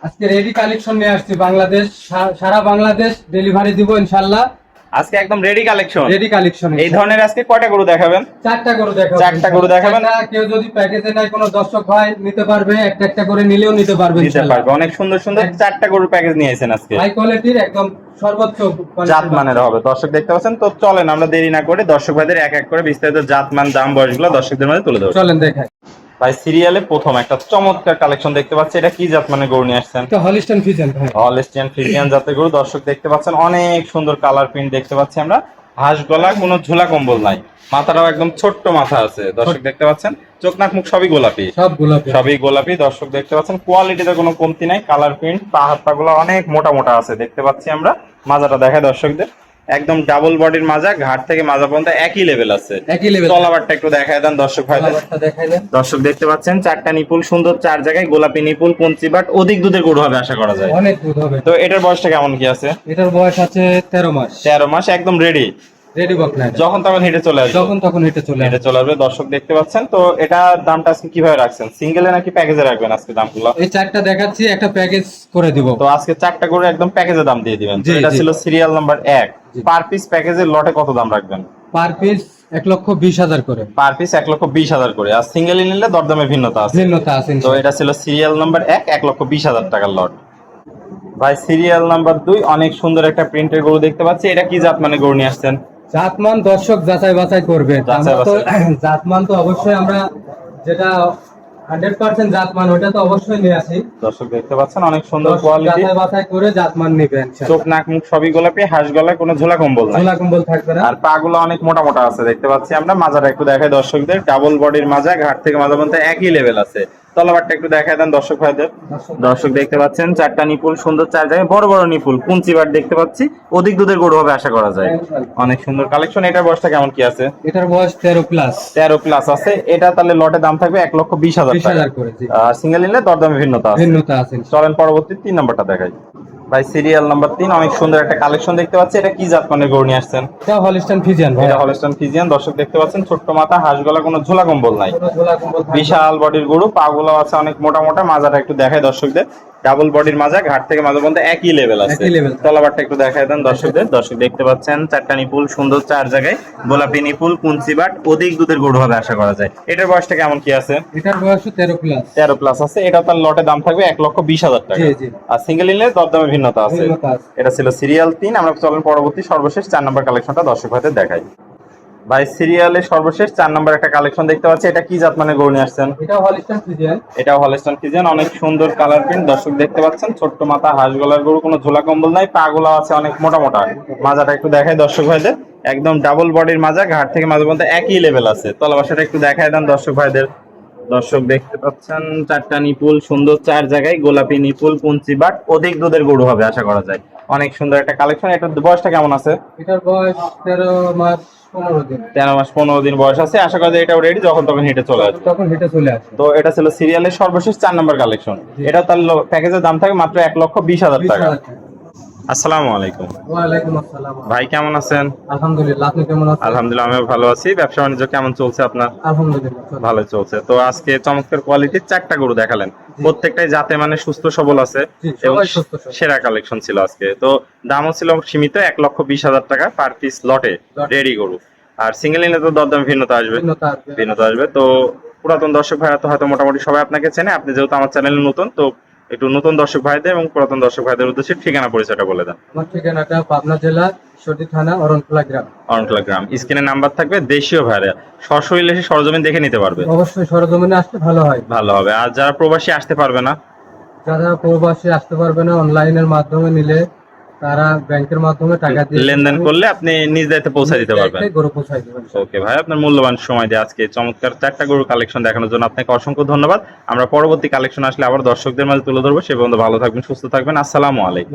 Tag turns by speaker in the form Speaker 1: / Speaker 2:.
Speaker 1: আজকে ready collection নিয়ে আসছি বাংলাদেশ, সারা বাংলাদেশ ডেলিভারি দিব ইনশাআল্লাহ।
Speaker 2: আজকে একদম রেডি কালেকশন।
Speaker 1: রেডি কালেকশন
Speaker 2: এই ধরনের আজকে কয়টা গরু দেখাবেন?
Speaker 1: চারটা গরু দেখাবো।
Speaker 2: চারটা গরু দেখাবেন।
Speaker 1: কেউ যদি প্যাকেজে নাই কোনো দর্শক ভাই নিতে পারবে, একটা একটা করে নিলেও নিতে পারবে ইনশাআল্লাহ।
Speaker 2: অনেক সুন্দর সুন্দর চারটা গরুর প্যাকেজ নিয়েছেন আজকে।
Speaker 1: হাই কোয়ালিটির একদম সর্বোচ্চ
Speaker 2: জাত মানের হবে, দর্শক দেখতে পাচ্ছেন। তো চলেন আমরা দেরি না করে দর্শক ভাইদের এক এক করে বিস্তারিত জাত মান দাম বয়সগুলো দর্শকদের মধ্যে তুলে দেবো।
Speaker 1: চলেন দেখাই।
Speaker 2: ভাই সিরিয়ালে প্রথম একটা চমৎকার কালেকশন দেখতে পাচ্ছি, এটা কি জাত মানে গরু নিয়ে আসছেন?
Speaker 1: এটা হলিস্টাইন ফ্রিজিয়ান ভাই।
Speaker 2: হলিস্টাইন ফ্রিজিয়ান জাতের গরু দর্শক দেখতে পাচ্ছেন, অনেক সুন্দর কালার প্রিন্ট দেখতে পাচ্ছি আমরা। হাঁস গলা, কোনো ঝোলা কম্বল নাই, মাথাটাও একদম ছোট্ট মাথা আছে দর্শক দেখতে পাচ্ছেন। চোখ নাক মুখ সবই গোলাপি, সবই গোলাপি দর্শক দেখতে পাচ্ছেন। কোয়ালিটিতে কোনো কমতি নাই, কালার প্রিন্ট। পা হাত পা গুলো অনেক মোটা মোটা আছে দেখতে পাচ্ছি আমরা। মাজাটা দেখায় দর্শকদের, একদম ডাবল বডির মাজা, ঘাট থেকে মাজা পর্যন্ত একই লেভেল আছে। তলাবারটা একটু দেখায় দেন দর্শক ভাইদের। দর্শক দেখতে পাচ্ছেন চারটা নিপুল সুন্দর, চার জায়গায় গোলাপি নিপুল, পঞ্চি বাট, অধিক দুধের গরু হবে আশা করা যায়।
Speaker 1: অনেক দুধ হবে।
Speaker 2: তো এটার বয়সটা কেমন কি আছে?
Speaker 1: এটার বয়স আছে 13 মাস।
Speaker 2: 13 মাস, একদম রেডি।
Speaker 1: রেডি বকনা,
Speaker 2: যখন তখন হেঁটে চলে আসবে,
Speaker 1: যখন তখন হেঁটে চলে
Speaker 2: আসবে দর্শক দেখতে পাচ্ছেন। তো এটা দামটা আজকে কিভাবে রাখছেন? সিঙ্গেলে নাকি প্যাকেজে রাখবেন আজকে দামগুলো?
Speaker 1: এই চারটা দেখাচ্ছি, একটা প্যাকেজ করে দিব।
Speaker 2: তো আজকে চারটা করে একদম প্যাকেজে দাম দিয়ে দিবেন। এটা ছিল সিরিয়াল নাম্বার 1। পার পিস প্যাকেজের লটে কত দাম রাখবেন?
Speaker 1: পার পিস 1,20,000 করে।
Speaker 2: পার পিস 1,20,000 করে। আর সিঙ্গেল নিলে দরদামে ভিন্নতা আছে। তো এটা ছিল সিরিয়াল নাম্বার 1, 1,20,000 টাকার লট। ভাই সিরিয়াল নাম্বার 2 অনেক সুন্দর একটা প্রিন্টের গরু দেখতে পাচ্ছি, এটা কি জাত মানে গরু নিয়ে আসছেন?
Speaker 1: জাতমান দর্শক যাচাই বাছাই করবে। জাতমান তো অবশ্যই আমরা যেটা 100% জাতমান ওটা তো অবশ্যই নিয়ে আসি।
Speaker 2: দর্শক দেখতে পাচ্ছেন অনেক সুন্দর কোয়ালিটি,
Speaker 1: যাচাই বাছাই করে জাতমান নেবেন।
Speaker 2: চোখ নাক মুখ সবই গোলাপি, হাঁস গলায় কোনো ঝোলা কম্বল নাই,
Speaker 1: ঝোলা কম্বল থাকবে না।
Speaker 2: আর পা গুলো অনেক মোটা মোটা আছে দেখতে পাচ্ছি আমরা। মাজাটা একটু দেখাই দর্শকদের, ডাবল বডির মাজা, ঘাট থেকে মাজা পর্যন্ত একই লেভেল আছে। তলাবারটা একটু দেখাই দেন দর্শক ভাইদের। দর্শক দেখতে পাচ্ছেন চারটা নিপুল সুন্দর, চার জায়গায় বড় বড় নিপুল, কুঞ্চিবার দেখতে পাচ্ছি। অধিক দুধের গরু হবে আশা করা যায়। অনেক সুন্দর কালেকশন। এটার বয়সটা কেমন কি আছে?
Speaker 1: এটার বয়স 13 প্লাস।
Speaker 2: 13 প্লাস আছে। এটা তাহলে লটে দাম থাকবে 1,20,000 টাকা
Speaker 1: করে।
Speaker 2: আর সিঙ্গেল নিলে দরদামে ভিন্নতা আছে। চলেন পরবর্তী 3 নাম্বারটা দেখাই। ভাই সিরিয়াল নাম্বার 3 অনেক সুন্দর একটা কালেকশন দেখতে পাচ্ছি, এটা কি জাত মানে গরু নিয়ে আসছেন?
Speaker 1: এটা হলিস্টাইন ফ্রিজিয়ান ভাই।
Speaker 2: এটা হলিস্টাইন ফ্রিজিয়ান দর্শক দেখতে পাচ্ছেন, ছোট্ট মাথা, হাঁস গলা, কোনো ঝোলা কম্বল নাই, বিশাল বডির গরু। পা গুলো আছে অনেক মোটা মোটা। মাজাটা একটু দেখায় দর্শকদের, ডাবল বডির মাজা, ঘাট থেকে মাজা পর্যন্ত একই লেভেল আছে। তলাবারটা একটু দেখায় দেন দর্শকদের। দর্শক দেখতে পাচ্ছেন চারটা নিপুল সুন্দর, চার জায়গায় গোলাপি নিপুল, কুঞ্চি বাট, অধিক দুধের গরু হবে আশা করা যায়। এটার বয়সটা কেমন কি আছে?
Speaker 1: এটার বয়স 13 প্লাস।
Speaker 2: 13 প্লাস আছে। এটা তার লটে দাম থাকবে 1,20,000 টাকা। আর সিঙ্গেল নিলে দরদামে ভিন্নতা আছে। এটা ছিল সিরিয়াল 3। আমরা চলেন পরবর্তী সর্বশেষ 4 নম্বর কালেকশনটা দর্শক ভাইদের দেখাই। ভাই সিরিয়ালে সর্বশেষ 4 নম্বর একটা কালেকশন দেখতে পাচ্ছি, এটা কি জাত মানে গরু নিয়ে আসছেন?
Speaker 1: এটা হলিস্টাইন ফ্রিজিয়ান।
Speaker 2: এটা হলিস্টাইন ফ্রিজিয়ান, অনেক সুন্দর কালার প্রিন্ট দর্শক দেখতে পাচ্ছেন। ছোট্ট মাথা, হাঁস গলার গরু, কোনো ঝোলা কম্বল নাই, পা গুলো আছে অনেক মোটা মোটা। মাজাটা একটু দেখাই দর্শক ভাইদের, একদম ডাবল বডির মাজা, ঘাট থেকে মাজা পর্যন্ত একই লেভেল আছে। তলাবাসাটা একটু দেখাই দেন দর্শক ভাইদের। দর্শক দেখতে পাচ্ছেন চারটা নিপুল সুন্দর, চার জায়গায় গোলাপি নিপুল, কুঞ্চি বাট, অধিক দুধের গরু হবে আশা করা যায়। অনেক সুন্দর একটা কালেকশন। এটার বয়সটা কেমন আছে?
Speaker 1: এটার বয়স 13 মাস 15 দিন।
Speaker 2: 13 মাস 15 দিন বয়স আছে। আশা করা যায় এটাও রেডি, যখন তখন হেঁটে চলে আসবে। তো এটা ছিল সিরিয়ালের সর্বশেষ 4 নম্বর কালেকশন। এটা তার প্যাকেজের দাম থাকে মাত্র 1,20,000 টাকা। আসসালামু আলাইকুম।
Speaker 1: ওয়ালাইকুম আসসালাম।
Speaker 2: ভাই কেমন আছেন?
Speaker 1: আলহামদুলিল্লাহ, আপনি কেমন আছেন?
Speaker 2: আলহামদুলিল্লাহ আমিও ভালো আছি। ব্যবসা বাণিজ্য কেমন চলছে আপনার?
Speaker 1: আলহামদুলিল্লাহ
Speaker 2: ভালো চলছে। তো আজকে চমৎকার কোয়ালিটির 4টা গরু দেখালেন, প্রত্যেকটাই জাতে মানে সুস্থ সবল আছে এবং সেরা কালেকশন ছিল আজকে। তো দামও ছিল সীমিত, 1,20,000 টাকা পার পিস লটে রেডি গরু। আর সিঙ্গেল নিলে তো দরদাম ভিন্নতা আসবে। তো পুরাতন দর্শক ভাইরা তো হয়তো মোটামুটি সবাই আপনাকে চেনে। আপনি যেহেতু আমার চ্যানেলে নতুন, তো একটু নতুন দর্শক ভাইদের এবং পুরাতন দর্শক ভাইদের উদ্দেশ্যে ঠিকানা পরিচয়টা বলে দেন।
Speaker 1: আমার ঠিকানাটা পাবনা জেলা ঈশ্বরদী থানা অরণখোলা গ্রাম।
Speaker 2: অরণখোলা গ্রাম। স্ক্রিনে নাম্বার থাকবে, দেশীয় ভাইরা সরাসরি এসে সরজমিন দেখে নিতে পারবে।
Speaker 1: অবশ্যই সরজমিনে আসতে ভালো হবে।
Speaker 2: আর যারা প্রবাসী আসতে পারবে না,
Speaker 1: অনলাইনের মাধ্যমে নিলে তারা ব্যাংকের মাধ্যমে টাকা দিয়ে
Speaker 2: লেনদেন করলে আপনি নিজ দায়িত্বে পৌঁছে দিতে পারবেন।
Speaker 1: গরু পৌঁছাই দিবেন।
Speaker 2: ওকে ভাই, আপনার মূল্যবান সময় দিয়ে আজকে চমৎকার 4টা গরুর কালেকশন দেখানোর জন্য আপনাকে অসংখ্য ধন্যবাদ। আমরা পরবর্তী কালেকশন আসলে আবার দর্শকদের মাঝে তুলে ধরবো। সে পর্যন্ত ভালো থাকবেন, সুস্থ থাকবেন। আসসালামু আলাইকুম।